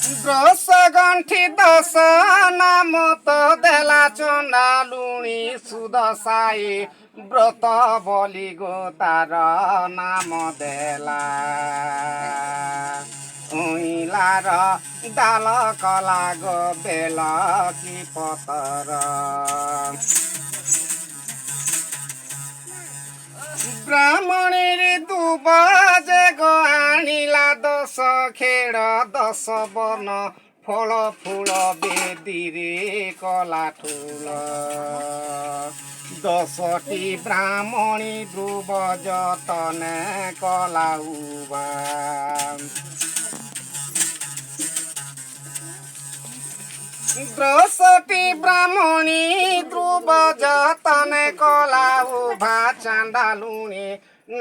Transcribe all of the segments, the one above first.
ଦଶ ଗଣ୍ଠି ଦଶ ନାମ ତ ଦେଲା ଚଣ୍ଡାଲୁଣି ସୁଦ ସାଇ ବ୍ରତ ବଲି ଗୋ ତାର ନାମ ଦେଲା ଉଇଁଲାର ଡାଲ କଲା ଗୋ ବେଲ କି ପତର ବ୍ରାହ୍ମଣୀରେ ଦୁବ ଯେ ଗୋ ଆଣିଲା ଦଶ ଖେଳ ଦଶ ବର୍ଣ୍ଣ ଫଳ ଫୁଳ ବେଦିରେ କଲା ଠୁଳ ଦଶଟି ବ୍ରାହ୍ମଣୀ ଦୁବ ଯତନେ କଲା ଉବା ଦଶଟି ବ୍ରାହ୍ମଣୀ ଧ୍ରୁବ ଯତନେ କଲା ଉଭା ଚାଣ୍ଡାଲୁଣି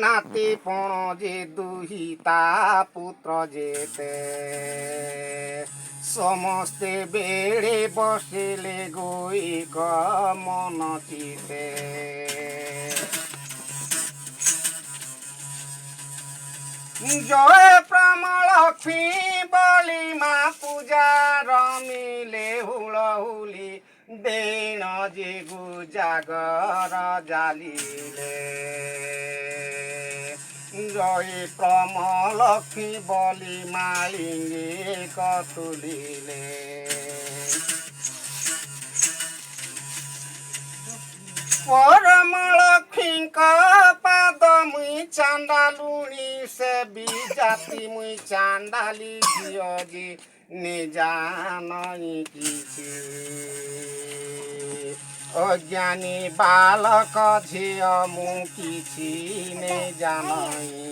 ନାତି ପଣ ଯେ ଦୁହିତା ପୁତ୍ର ଯେତେ ସମସ୍ତେ ବେড়ে ବସିଲେ ଗୋଇକ ମନ ଚିତେ জয় প্রামলক্ষ্মী বলি মা পূজা রমিলে হুলহুলি দেন যে গু জাগর জালিলে জয় প্রমলক্ষ্মী বলি মালিঙ্গে কতুলিলে পরমলক্ষ্মীଙ୍କ পাদ মুই চাণ্ডালুଣି ସେ ବି ଜାତି ମୁଇଁ ଚାଣ୍ଡାଲି ଝିଅ ଯେ ନିଜାନଇ କିଛି ଅଜ୍ଞାନୀ ବାଲକ ଝିଅ ମୁଁ କିଛି ନେ ଜାନଇ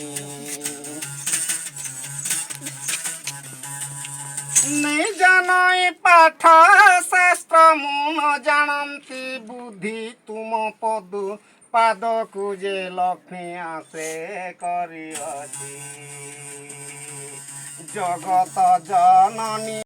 नहीं जानई पाठ शास्त्र मुन जानती बुद्धि तुम पदु पाद को जे लक्ष्मी आसे करी जगत जननी।